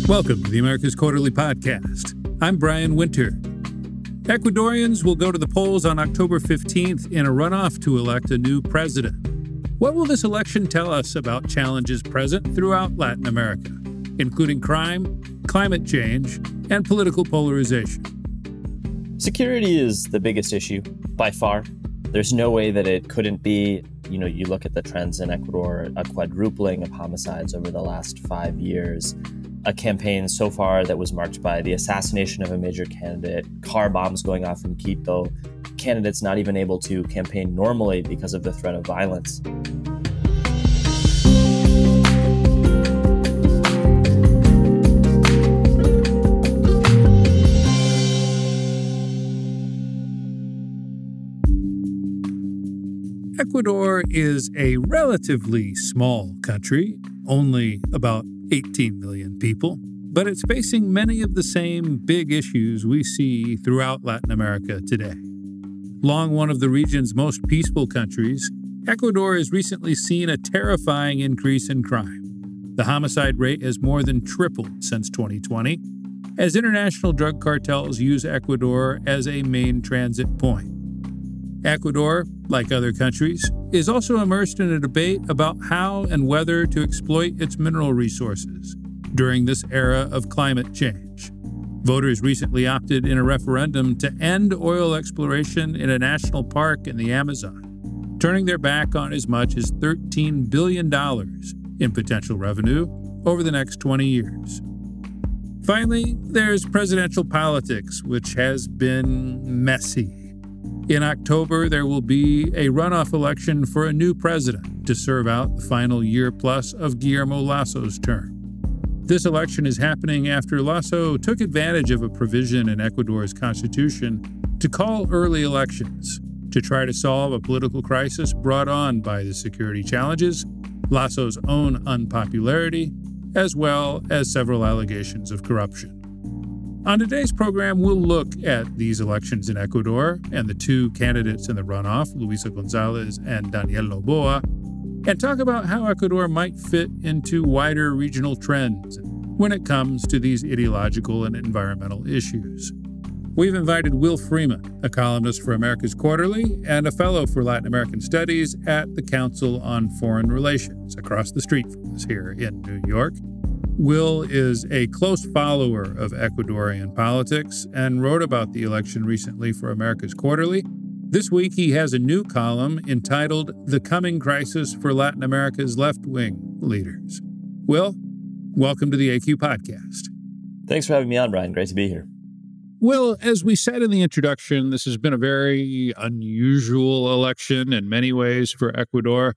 Welcome to the America's Quarterly Podcast. I'm Brian Winter. Ecuadorians will go to the polls on October 15th in a runoff to elect a new president. What will this election tell us about challenges present throughout Latin America, including crime, climate change, and political polarization? Security is the biggest issue by far. There's no way that it couldn't be. You look at the trends in Ecuador, a quadrupling of homicides over the last 5 years, a campaign so far that was marked by the assassination of a major candidate, car bombs going off in Quito, candidates not even able to campaign normally because of the threat of violence. Ecuador is a relatively small country, only about 18 million people, but it's facing many of the same big issues we see throughout Latin America today. Long one of the region's most peaceful countries, Ecuador has recently seen a terrifying increase in crime. The homicide rate has more than tripled since 2020, as international drug cartels use Ecuador as a main transit point. Ecuador, like other countries, is also immersed in a debate about how and whether to exploit its mineral resources during this era of climate change. Voters recently opted in a referendum to end oil exploration in a national park in the Amazon, turning their back on as much as $13 billion in potential revenue over the next 20 years. Finally, there's presidential politics, which has been messy. In October, there will be a runoff election for a new president to serve out the final year plus of Guillermo Lasso's term. This election is happening after Lasso took advantage of a provision in Ecuador's constitution to call early elections to try to solve a political crisis brought on by the security challenges, Lasso's own unpopularity, as well as several allegations of corruption. On today's program, we'll look at these elections in Ecuador and the two candidates in the runoff, Luisa González and Noboa, and talk about how Ecuador might fit into wider regional trends when it comes to these ideological and environmental issues. We've invited Will Freeman, a columnist for America's Quarterly and a fellow for Latin American Studies at the Council on Foreign Relations, across the street from us here in New York. Will is a close follower of Ecuadorian politics and wrote about the election recently for America's Quarterly. This week, he has a new column entitled The Coming Crisis for Latin America's Left-Wing Leaders. Will, welcome to the AQ Podcast. Thanks for having me on, Brian. Great to be here. Will, as we said in the introduction, this has been a very unusual election in many ways for Ecuador.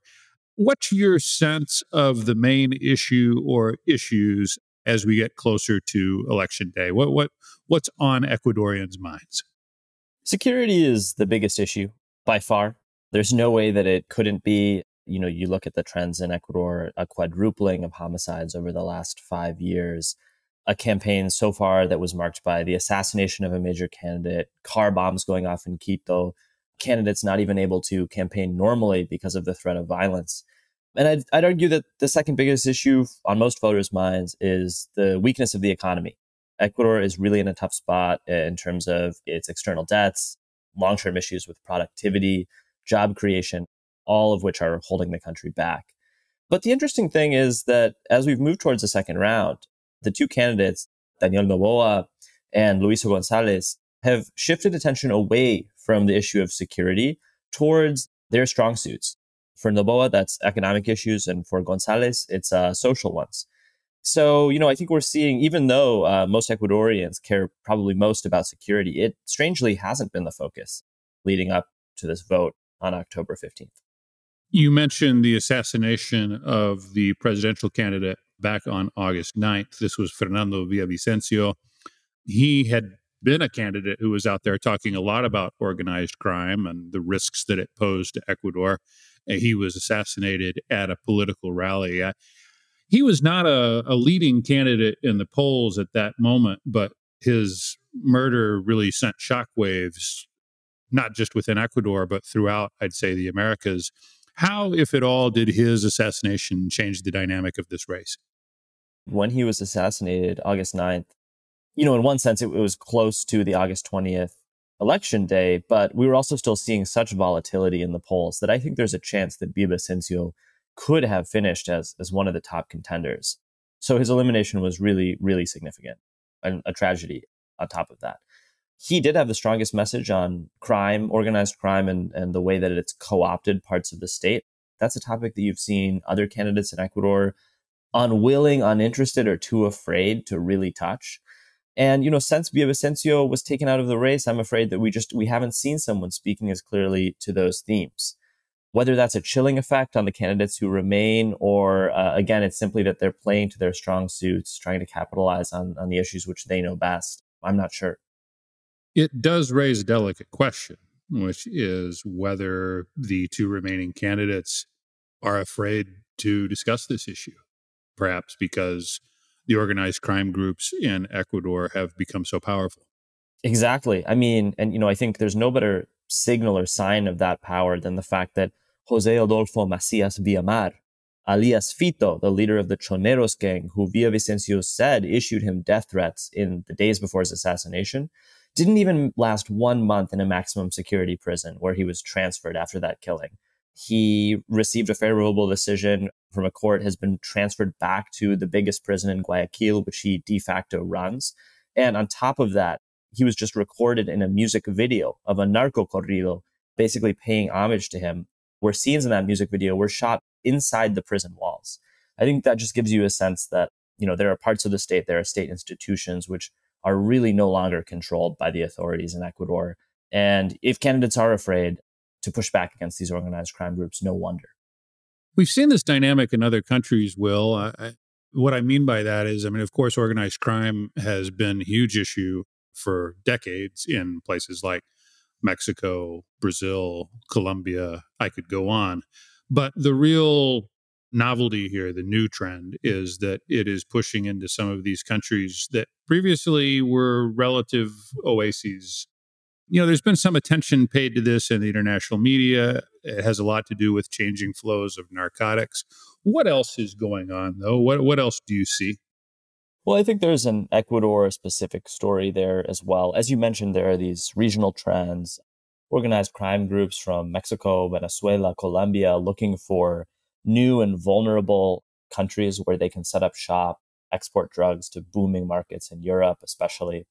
What's your sense of the main issue or issues as we get closer to Election Day? What's on Ecuadorians' minds? Security is the biggest issue by far. There's no way that it couldn't be. You look at the trends in Ecuador, a quadrupling of homicides over the last 5 years, a campaign so far that was marked by the assassination of a major candidate, car bombs going off in Quito, candidates not even able to campaign normally because of the threat of violence. And I'd argue that the second biggest issue on most voters' minds is the weakness of the economy. Ecuador is really in a tough spot in terms of its external debts, long-term issues with productivity, job creation, all of which are holding the country back. But the interesting thing is that as we've moved towards the second round, the two candidates, Noboa and Luisa González, have shifted attention away from the issue of security towards their strong suits. For Noboa, that's economic issues, and for González, it's social ones. So, I think we're seeing, even though most Ecuadorians care probably most about security, it strangely hasn't been the focus leading up to this vote on October 15th. You mentioned the assassination of the presidential candidate back on August 9th. This was Fernando Villavicencio. He had been a candidate who was out there talking a lot about organized crime and the risks that it posed to Ecuador. He was assassinated at a political rally. He was not a leading candidate in the polls at that moment, but his murder really sent shockwaves, not just within Ecuador, but throughout, I'd say, the Americas. How, if at all, did his assassination change the dynamic of this race? When he was assassinated, August 9th, in one sense, it was close to the August 20th election day, but we were also still seeing such volatility in the polls that I think there's a chance that Villavicencio could have finished as one of the top contenders. So his elimination was really, really significant and a tragedy on top of that. He did have the strongest message on crime, organized crime, and the way that it's co-opted parts of the state. That's a topic that you've seen other candidates in Ecuador unwilling, uninterested, or too afraid to really touch. And, since Villavicencio was taken out of the race, I'm afraid that we haven't seen someone speaking as clearly to those themes. Whether that's a chilling effect on the candidates who remain, or again, it's simply that they're playing to their strong suits, trying to capitalize on the issues which they know best. I'm not sure. It does raise a delicate question, which is whether the two remaining candidates are afraid to discuss this issue, perhaps because the organized crime groups in Ecuador have become so powerful. Exactly. I mean, and I think there's no better signal or sign of that power than the fact that Jose Adolfo Macias Villamar, alias Fito, the leader of the Choneros gang, who Villavicencio said issued him death threats in the days before his assassination, didn't even last 1 month in a maximum security prison where he was transferred after that killing. He received a favorable decision from a court, has been transferred back to the biggest prison in Guayaquil, which he de facto runs. And on top of that, he was just recorded in a music video of a narco corrido, basically paying homage to him, where scenes in that music video were shot inside the prison walls. I think that just gives you a sense that, there are parts of the state, there are state institutions which are really no longer controlled by the authorities in Ecuador. And if candidates are afraid to push back against these organized crime groups, no wonder. We've seen this dynamic in other countries, Will. What I mean by that is, of course, organized crime has been a huge issue for decades in places like Mexico, Brazil, Colombia. I could go on. But the real novelty here, the new trend, is that it is pushing into some of these countries that previously were relative oases. There's been some attention paid to this in the international media. It has a lot to do with changing flows of narcotics. What else is going on, though? What else do you see? Well, I think there's an Ecuador-specific story there as well. As you mentioned, there are these regional trends, organized crime groups from Mexico, Venezuela, Colombia, looking for new and vulnerable countries where they can set up shop, export drugs to booming markets in Europe, especially.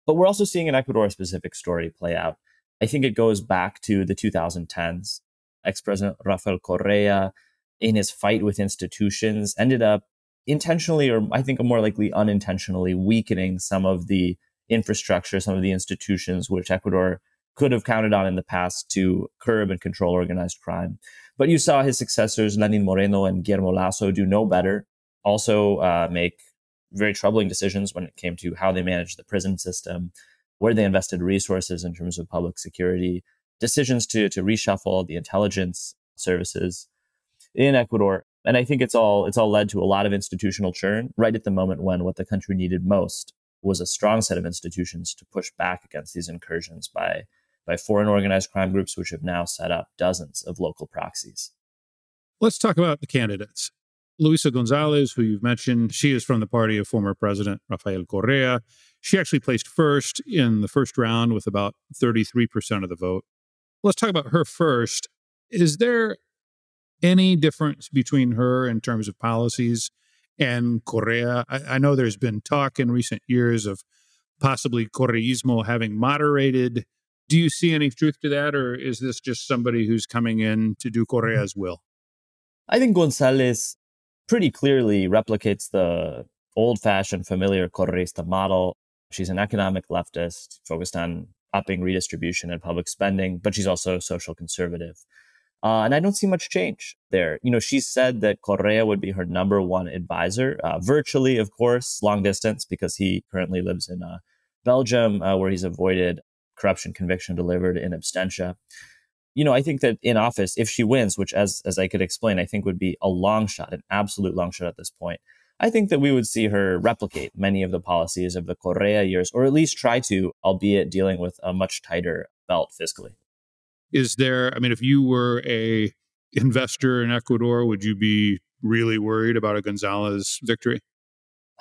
But we're also seeing an Ecuador-specific story play out. I think it goes back to the 2010s. Ex-President Rafael Correa, in his fight with institutions, ended up intentionally, or I think more likely unintentionally, weakening some of the infrastructure, some of the institutions which Ecuador could have counted on in the past to curb and control organized crime. But you saw his successors, Lenin Moreno and Guillermo Lasso, do no better, also make very troubling decisions when it came to how they managed the prison system, where they invested resources in terms of public security, decisions to reshuffle the intelligence services in Ecuador. And I think it's all led to a lot of institutional churn right at the moment when what the country needed most was a strong set of institutions to push back against these incursions by foreign organized crime groups, which have now set up dozens of local proxies. Let's talk about the candidates. Luisa González, who you've mentioned, she is from the party of former President Rafael Correa. She actually placed first in the first round with about 33% of the vote. Let's talk about her first. Is there any difference between her in terms of policies and Correa? I know there's been talk in recent years of possibly Correísmo having moderated. Do you see any truth to that, or is this just somebody who's coming in to do Correa's will? I think González pretty clearly replicates the old-fashioned, familiar Correísta model. She's an economic leftist focused on upping redistribution and public spending, but she's also social conservative. And I don't see much change there. She said that Correa would be her number one advisor, virtually, of course, long distance, because he currently lives in Belgium, where he's avoided corruption conviction delivered in absentia. I think that in office, if she wins, which as I could explain, I think would be a long shot, an absolute long shot at this point, I think that we would see her replicate many of the policies of the Correa years, or at least try to, albeit dealing with a much tighter belt fiscally. Is there, if you were a investor in Ecuador, would you be really worried about a González victory?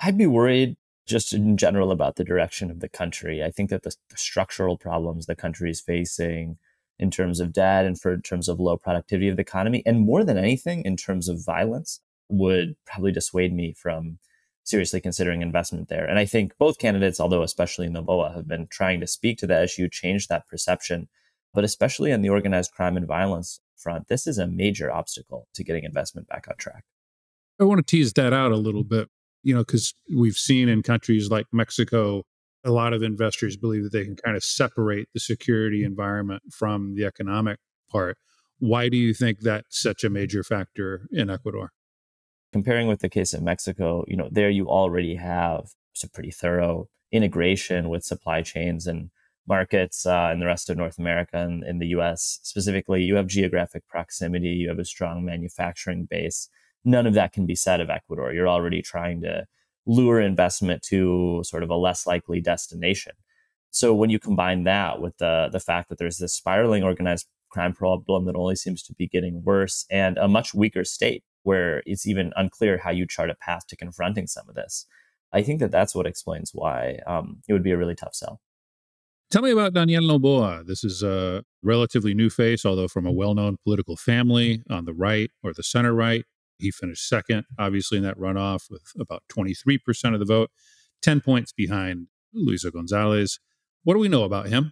I'd be worried just in general about the direction of the country. I think that the structural problems the country is facing in terms of debt and in terms of low productivity of the economy, and more than anything, in terms of violence, would probably dissuade me from seriously considering investment there. And I think both candidates, although especially Noboa, have been trying to speak to that issue, change that perception. But especially on the organized crime and violence front, this is a major obstacle to getting investment back on track. I want to tease that out a little bit, because we've seen in countries like Mexico, a lot of investors believe that they can kind of separate the security environment from the economic part. Why do you think that's such a major factor in Ecuador? Comparing with the case of Mexico, there you already have some pretty thorough integration with supply chains and markets in the rest of North America and in the US specifically. You have geographic proximity, you have a strong manufacturing base. None of that can be said of Ecuador. You're already trying to lure investment to sort of a less likely destination. So when you combine that with the fact that there's this spiraling organized crime problem that only seems to be getting worse, and a much weaker state where it's even unclear how you chart a path to confronting some of this, I think that that's what explains why it would be a really tough sell. Tell me about Daniel Noboa. This is a relatively new face, although from a well-known political family on the right or the center right. He finished second, obviously, in that runoff with about 23% of the vote, 10 points behind Luisa González. What do we know about him?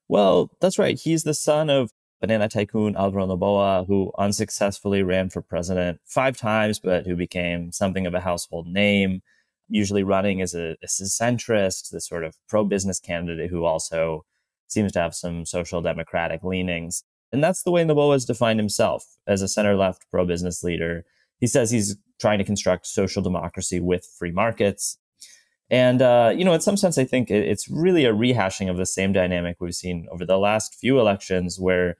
Well, that's right. He's the son of banana tycoon Alvaro Noboa, who unsuccessfully ran for president 5 times, but who became something of a household name, usually running as a centrist, this sort of pro-business candidate who also seems to have some social democratic leanings. And that's the way Noboa has defined himself, as a center-left pro-business leader. He says he's trying to construct social democracy with free markets. And, in some sense, I think it's really a rehashing of the same dynamic we've seen over the last few elections, where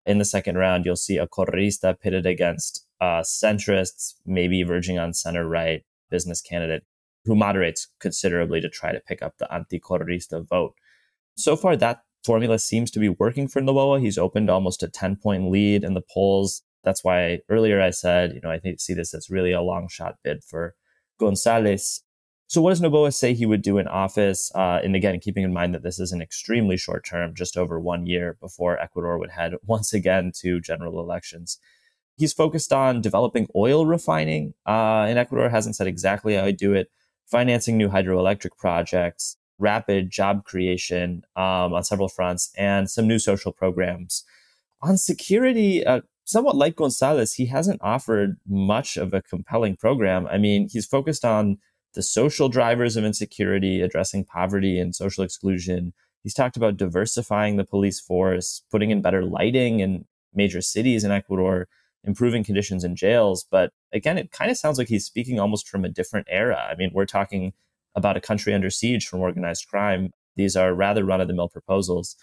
in the second round, you'll see a correísta pitted against centrists, maybe verging on center-right business candidate who moderates considerably to try to pick up the anti-correísta vote. So far, that formula seems to be working for Noboa. He's opened almost a 10-point lead in the polls. That's why earlier I said, I see this as really a long shot bid for González. So what does Noboa say he would do in office? And again, keeping in mind that this is an extremely short term, just over 1 year before Ecuador would head once again to general elections. He's focused on developing oil refining in Ecuador. Hasn't said exactly how he'd do it. Financing new hydroelectric projects, rapid job creation on several fronts, and some new social programs. On security, somewhat like González, he hasn't offered much of a compelling program. I mean, he's focused on the social drivers of insecurity, addressing poverty and social exclusion. He's talked about diversifying the police force, putting in better lighting in major cities in Ecuador, improving conditions in jails. But again, it kind of sounds like he's speaking almost from a different era. I mean, we're talking about a country under siege from organized crime. These are rather run-of-the-mill proposals,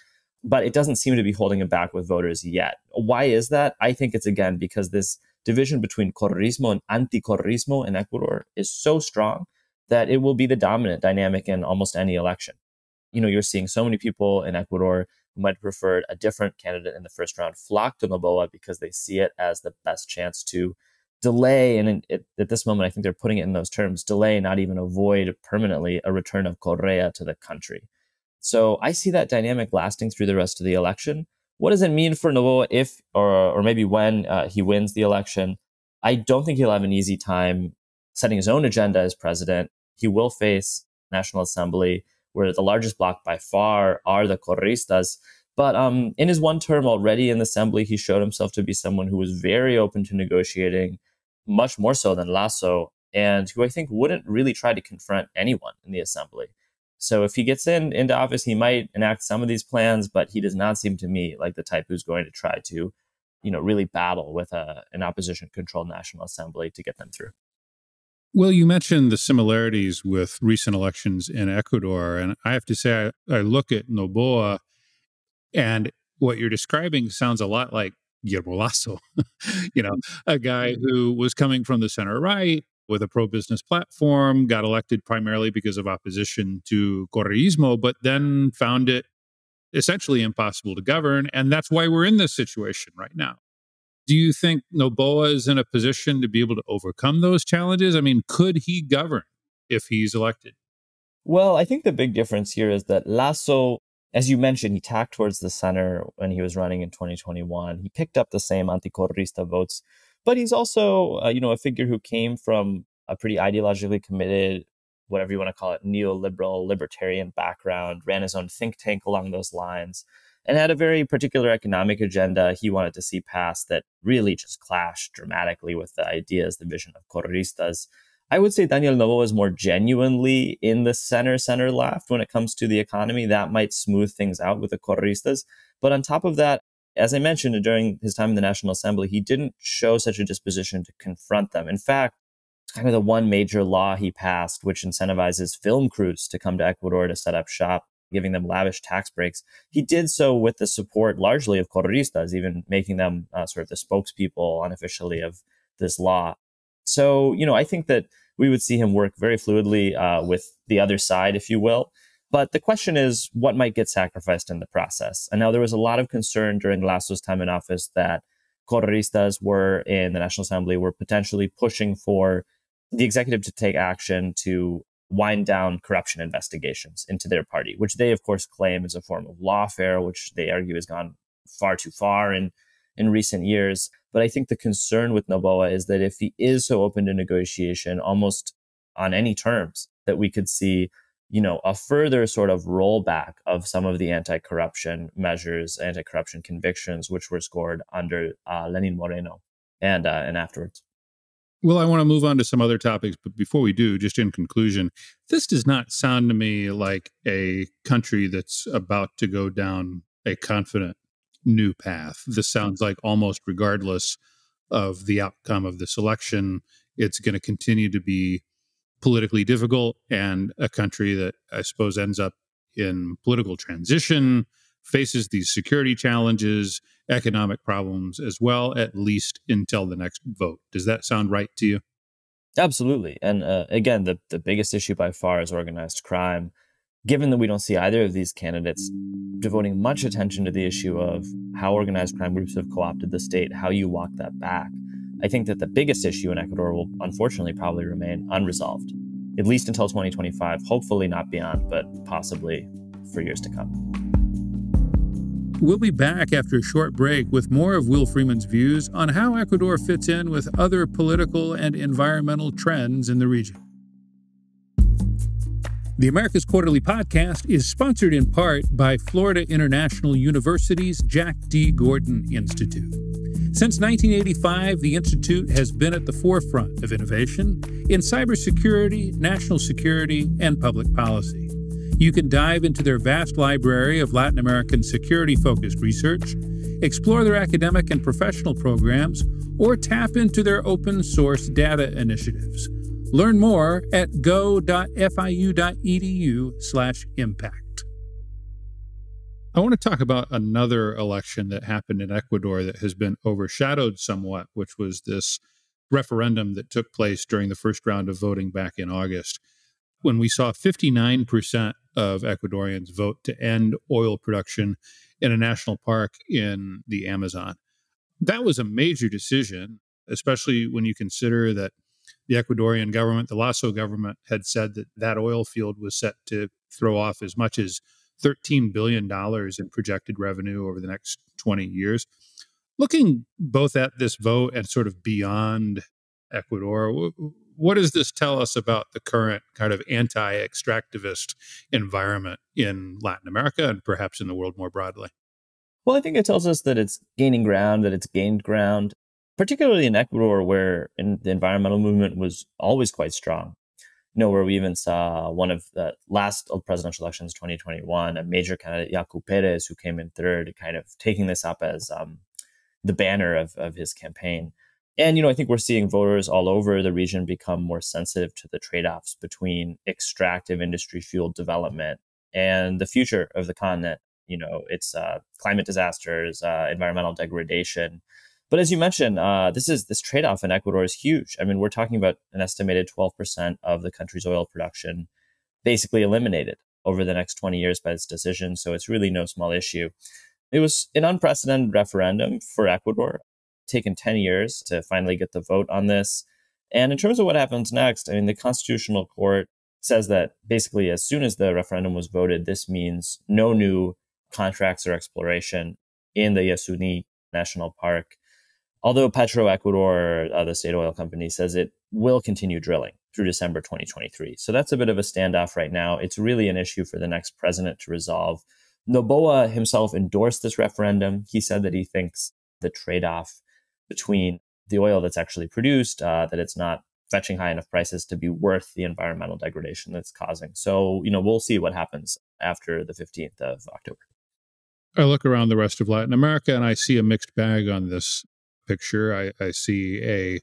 but it doesn't seem to be holding him back with voters yet. Why is that? I think it's, again, because this division between correísmo and anti-correísmo in Ecuador is so strong that it will be the dominant dynamic in almost any election. You're seeing so many people in Ecuador who might have preferred a different candidate in the first round flock to Noboa because they see it as the best chance to delay, and at this moment, I think they're putting it in those terms, delay, not even avoid permanently, a return of Correa to the country. So I see that dynamic lasting through the rest of the election. What does it mean for Noboa if, or maybe when he wins the election? I don't think he'll have an easy time setting his own agenda as president. He will face National Assembly, where the largest bloc by far are the correístas. But in his one term already in the Assembly, he showed himself to be someone who was very open to negotiating, much more so than Lasso, and who I think wouldn't really try to confront anyone in the Assembly. So if he gets into office, he might enact some of these plans, but he does not seem to me like the type who's going to try to, really battle with an opposition-controlled National Assembly to get them through. Well, you mentioned the similarities with recent elections in Ecuador, and I have to say, I look at Noboa, and what you're describing sounds a lot like Guillermo Lasso, a guy who was coming from the center right with a pro-business platform, got elected primarily because of opposition to correísmo, but then found it essentially impossible to govern. And that's why we're in this situation right now. Do you think Noboa is in a position to be able to overcome those challenges? I mean, could he govern if he's elected? Well, I think the big difference here is that Lasso, as you mentioned, he tacked towards the center when he was running in 2021. He picked up the same anti-correísta votes, but he's also, a figure who came from a pretty ideologically committed, whatever you want to call it, neoliberal, libertarian background, ran his own think tank along those lines, and had a very particular economic agenda he wanted to see passed that really just clashed dramatically with the ideas, the vision of correístas. I would say Daniel Noboa is more genuinely in the center left when it comes to the economy. That might smooth things out with the correístas. But on top of that, as I mentioned during his time in the National Assembly, he didn't show such a disposition to confront them. In fact, it's kind of the one major law he passed, which incentivizes film crews to come to Ecuador to set up shop, giving them lavish tax breaks. He did so with the support largely of correístas, even making them sort of the spokespeople unofficially of this law. So, I think that we would see him work very fluidly with the other side, if you will. But the question is, what might get sacrificed in the process? And now there was a lot of concern during Lasso's time in office that correístas were in the National Assembly were potentially pushing for the executive to take action to wind down corruption investigations into their party, which they, of course, claim is a form of lawfare, which they argue has gone far too far in recent years. But I think the concern with Noboa is that if he is so open to negotiation, almost on any terms, that we could see, a further sort of rollback of some of the anti-corruption measures, anti-corruption convictions, which were scored under Lenin Moreno and afterwards. Well, I want to move on to some other topics, but before we do, just in conclusion, this does not sound to me like a country that's about to go down a confident new path. This sounds like almost regardless of the outcome of this election, it's going to continue to be politically difficult, and a country that I suppose ends up in political transition, faces these security challenges, economic problems as well, at least until the next vote. Does that sound right to you? Absolutely. And again, the biggest issue by far is organized crime. Given that we don't see either of these candidates devoting much attention to the issue of how organized crime groups have co-opted the state, how you walk that back, I think that the biggest issue in Ecuador will unfortunately probably remain unresolved, at least until 2025, hopefully not beyond, but possibly for years to come. We'll be back after a short break with more of Will Freeman's views on how Ecuador fits in with other political and environmental trends in the region. The America's Quarterly Podcast is sponsored in part by Florida International University's Jack D. Gordon Institute. Since 1985, the Institute has been at the forefront of innovation in cybersecurity, national security, and public policy. You can dive into their vast library of Latin American security-focused research, explore their academic and professional programs, or tap into their open-source data initiatives. Learn more at go.fiu.edu/impact. I want to talk about another election that happened in Ecuador that has been overshadowed somewhat, which was this referendum that took place during the first round of voting back in August, when we saw 59% of Ecuadorians vote to end oil production in a national park in the Amazon. That was a major decision, especially when you consider that the Ecuadorian government, the Lasso government, had said that that oil field was set to throw off as much as $13 billion in projected revenue over the next 20 years. Looking both at this vote and sort of beyond Ecuador, what does this tell us about the current kind of anti-extractivist environment in Latin America and perhaps in the world more broadly? Well, I think it tells us that it's gaining ground, that it's gained ground, particularly in Ecuador, where the environmental movement was always quite strong. Where we even saw one of the last presidential elections, 2021, a major candidate, Yacu Perez, who came in third, kind of taking this up as the banner of his campaign. And, I think we're seeing voters all over the region become more sensitive to the trade-offs between extractive industry-fueled development and the future of the continent. It's climate disasters, environmental degradation. But as you mentioned, this trade-off in Ecuador is huge. I mean, we're talking about an estimated 12% of the country's oil production basically eliminated over the next 20 years by this decision. So it's really no small issue. It was an unprecedented referendum for Ecuador, taken 10 years to finally get the vote on this. And in terms of what happens next, I mean, the Constitutional Court says that basically as soon as the referendum was voted, this means no new contracts or exploration in the Yasuni National Park. Although Ecuador, the state oil company, says it will continue drilling through December 2023. So that's a bit of a standoff right now. It's really an issue for the next president to resolve. Noboa himself endorsed this referendum. He said that he thinks the trade-off between the oil that's actually produced, that it's not fetching high enough prices to be worth the environmental degradation that's causing. So, we'll see what happens after the 15th of October. I look around the rest of Latin America and I see a mixed bag on this picture. I see a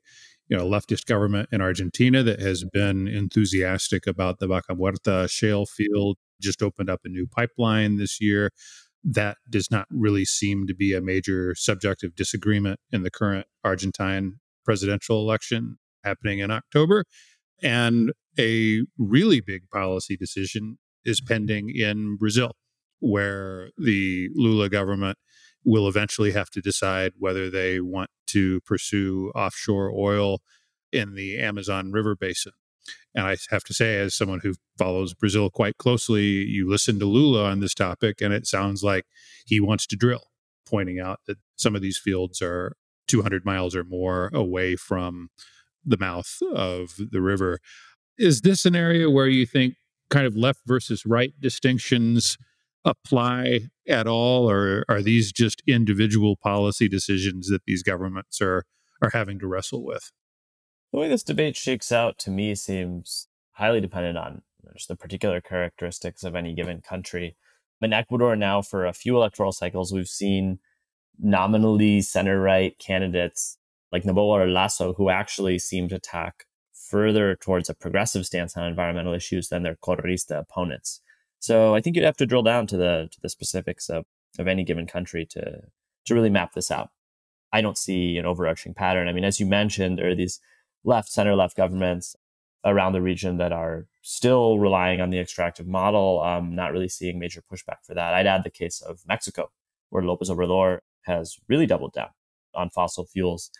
leftist government in Argentina that has been enthusiastic about the Vaca Muerta shale field, just opened up a new pipeline this year. That does not really seem to be a major subject of disagreement in the current Argentine presidential election happening in October. And a really big policy decision is pending in Brazil, where the Lula government will eventually have to decide whether they want to pursue offshore oil in the Amazon River basin. And I have to say, as someone who follows Brazil quite closely, you listen to Lula on this topic, and it sounds like he wants to drill, pointing out that some of these fields are 200 miles or more away from the mouth of the river. Is this an area where you think kind of left versus right distinctions apply at all, or are these just individual policy decisions that these governments are having to wrestle with? The way this debate shakes out to me seems highly dependent on just the particular characteristics of any given country. In Ecuador now, for a few electoral cycles, we've seen nominally center-right candidates like Noboa or Lasso who actually seem to tack further towards a progressive stance on environmental issues than their correísta opponents. So I think you'd have to drill down to the specifics of any given country to really map this out. I don't see an overarching pattern. I mean, as you mentioned, there are these center-left governments around the region that are still relying on the extractive model, not really seeing major pushback for that. I'd add the case of Mexico, where López Obrador has really doubled down on fossil fuels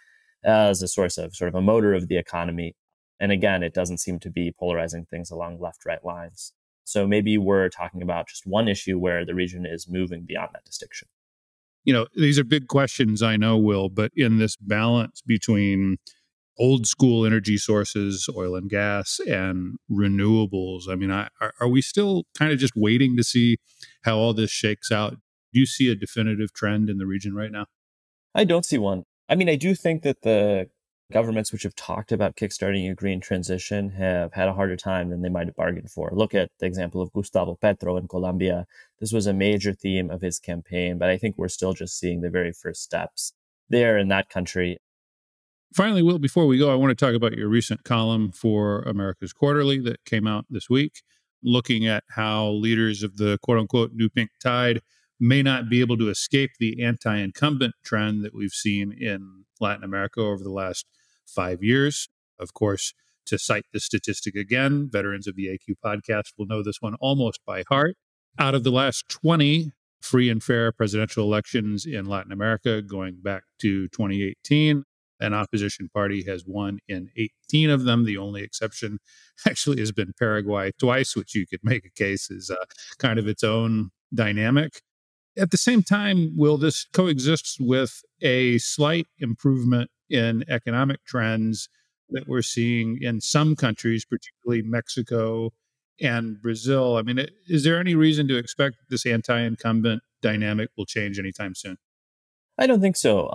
as a source of sort of a motor of the economy. And again, it doesn't seem to be polarizing things along left-right lines. So maybe we're talking about just one issue where the region is moving beyond that distinction. These are big questions, I know, Will, but in this balance between old school energy sources, oil and gas, and renewables, I mean, are we still kind of just waiting to see how all this shakes out? Do you see a definitive trend in the region right now? I don't see one. I mean, I do think that the governments which have talked about kickstarting a green transition have had a harder time than they might have bargained for. Look at the example of Gustavo Petro in Colombia. This was a major theme of his campaign, but I think we're still just seeing the very first steps there in that country. Finally, Will, before we go, I want to talk about your recent column for America's Quarterly that came out this week, looking at how leaders of the quote-unquote new pink tide may not be able to escape the anti-incumbent trend that we've seen in Latin America over the last 5 years. Of course, to cite the statistic again, veterans of the AQ podcast will know this one almost by heart. Out of the last 20 free and fair presidential elections in Latin America, going back to 2018, an opposition party has won in 18 of them. The only exception actually has been Paraguay twice, which you could make a case is kind of its own dynamic. At the same time, Will, this coexist with a slight improvement in economic trends that we're seeing in some countries, particularly Mexico and Brazil. I mean, is there any reason to expect this anti-incumbent dynamic will change anytime soon? I don't think so.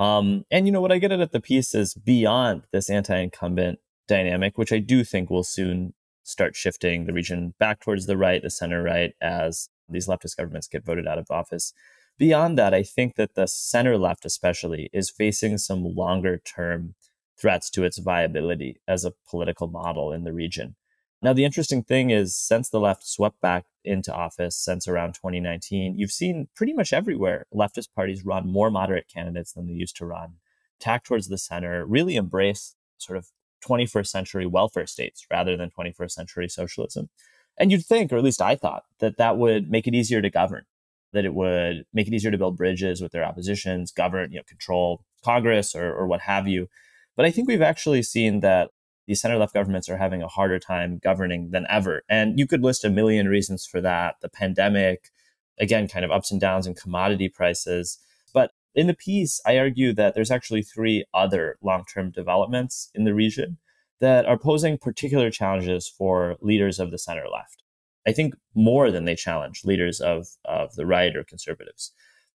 And what I get at the piece is beyond this anti-incumbent dynamic, which I do think will soon start shifting the region back towards the right, the center right, as these leftist governments get voted out of office. Beyond that, I think that the center left especially is facing some longer term threats to its viability as a political model in the region. Now, the interesting thing is, since the left swept back into office since around 2019, you've seen pretty much everywhere leftist parties run more moderate candidates than they used to run, tack towards the center, really embrace sort of 21st century welfare states rather than 21st century socialism. And you'd think, or at least I thought, that that would make it easier to govern, that it would make it easier to build bridges with their oppositions, govern, control Congress or what have you. But I think we've actually seen that these center-left governments are having a harder time governing than ever. And you could list a million reasons for that. The pandemic, again, kind of ups and downs in commodity prices. But in the piece, I argue that there's actually three other long-term developments in the region that are posing particular challenges for leaders of the center-left. I think more than they challenge leaders of the right or conservatives.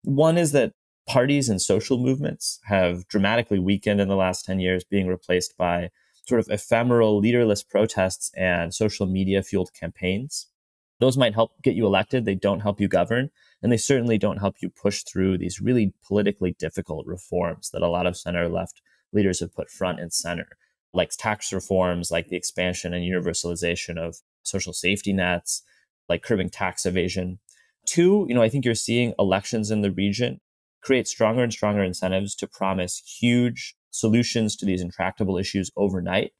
One is that parties and social movements have dramatically weakened in the last 10 years, being replaced by sort of ephemeral, leaderless protests and social media-fueled campaigns. Those might help get you elected. They don't help you govern. And they certainly don't help you push through these really politically difficult reforms that a lot of center-left leaders have put front and center, like tax reforms, like the expansion and universalization of social safety nets, like curbing tax evasion. Two, I think you're seeing elections in the region create stronger and stronger incentives to promise huge solutions to these intractable issues overnight.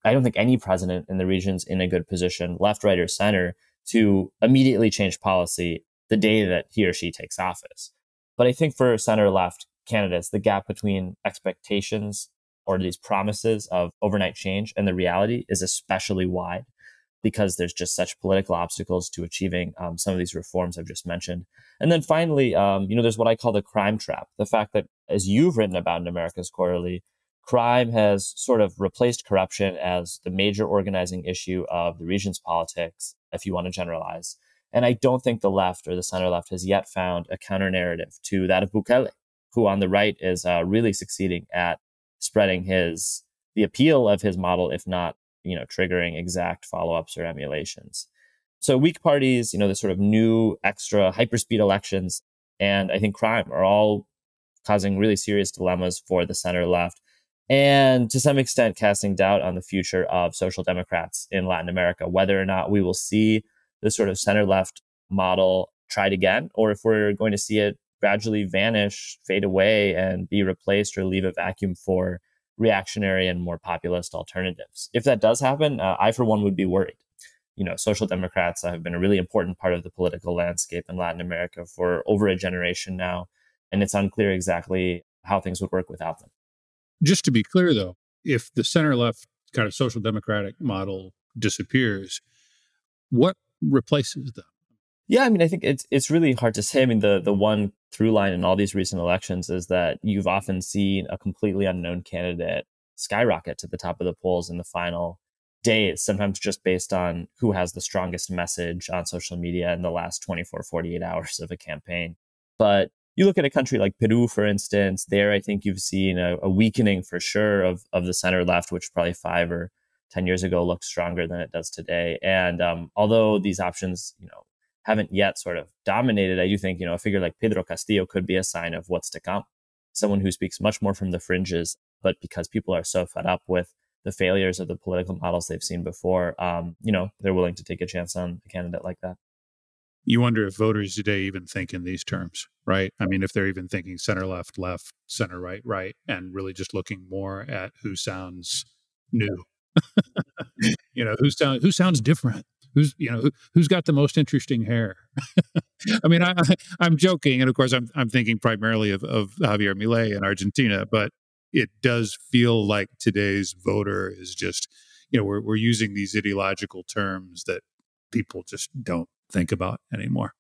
I don't think any president in the region's in a good position, left, right, or center, to immediately change policy the day that he or she takes office. But I think for center-left candidates, the gap between expectations or these promises of overnight change and the reality is especially wide because there's just such political obstacles to achieving some of these reforms I've just mentioned. And then finally, there's what I call the crime trap. The fact that, as you've written about in America's Quarterly, crime has sort of replaced corruption as the major organizing issue of the region's politics, if you want to generalize. And I don't think the left or the center left has yet found a counter narrative to that of Bukele, who on the right is really succeeding at spreading the appeal of his model, if not, triggering exact follow-ups or emulations. So weak parties, the sort of new extra hyperspeed elections, and I think crime are all causing really serious dilemmas for the center left, and to some extent casting doubt on the future of social democrats in Latin America, whether or not we will see the sort of center left model tried again, or if we're going to see it gradually vanish, fade away, and be replaced or leave a vacuum for reactionary and more populist alternatives. If that does happen, I, for one, would be worried. Social democrats have been a really important part of the political landscape in Latin America for over a generation now, and it's unclear exactly how things would work without them. Just to be clear, though, if the center-left kind of social democratic model disappears, what replaces them? Yeah, I think it's really hard to say. The one through line in all these recent elections is that you've often seen a completely unknown candidate skyrocket to the top of the polls in the final days, sometimes just based on who has the strongest message on social media in the last 24, 48 hours of a campaign. But you look at a country like Peru, for instance, there I think you've seen a weakening for sure of the center left, which probably 5 or 10 years ago looked stronger than it does today. And although these options, haven't yet sort of dominated, I do think, a figure like Pedro Castillo could be a sign of what's to come. Someone who speaks much more from the fringes, but because people are so fed up with the failures of the political models they've seen before, they're willing to take a chance on a candidate like that. You wonder if voters today even think in these terms, right? If they're even thinking center left, left, center right, right, and really just looking more at who sounds new, who sounds different. Who's got the most interesting hair? I'm joking, and of course, I'm thinking primarily of Javier Milei in Argentina, but it does feel like today's voter is just, we're using these ideological terms that people just don't think about anymore.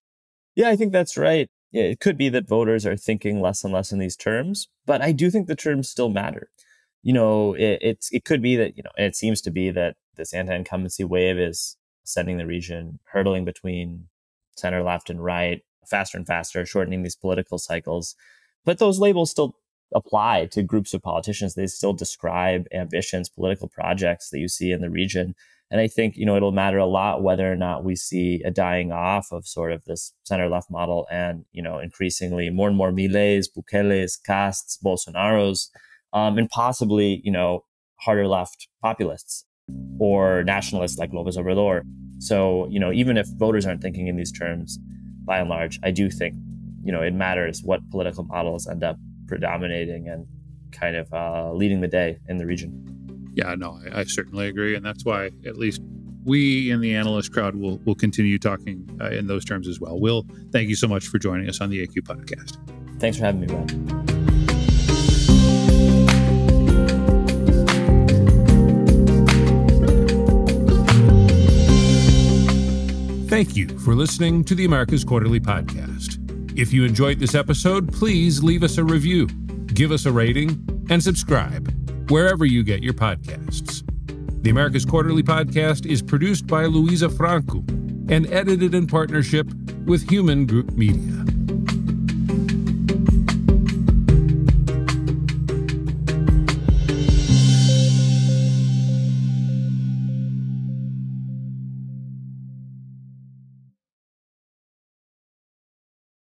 Yeah, I think that's right. Yeah, it could be that voters are thinking less and less in these terms, but I do think the terms still matter. It could be that, it seems to be that this anti-incumbency wave is sending the region hurtling between center, left, and right faster and faster, shortening these political cycles. But those labels still apply to groups of politicians. They still describe ambitions, political projects that you see in the region. And I think, it'll matter a lot whether or not we see a dying off of sort of this center-left model and, increasingly more and more Mileis, Bukeles, Casts, Bolsonaros, and possibly, harder left populists or nationalists like López Obrador. So, even if voters aren't thinking in these terms, by and large, I do think, it matters what political models end up predominating and kind of leading the day in the region. Yeah, no, I certainly agree. And that's why at least we in the analyst crowd will continue talking in those terms as well. Will, thank you so much for joining us on the AQ podcast. Thanks for having me, Rob. Thank you for listening to the America's Quarterly Podcast. If you enjoyed this episode, please leave us a review, give us a rating, and subscribe wherever you get your podcasts. The America's Quarterly Podcast is produced by Luisa and edited in partnership with Human Group Media.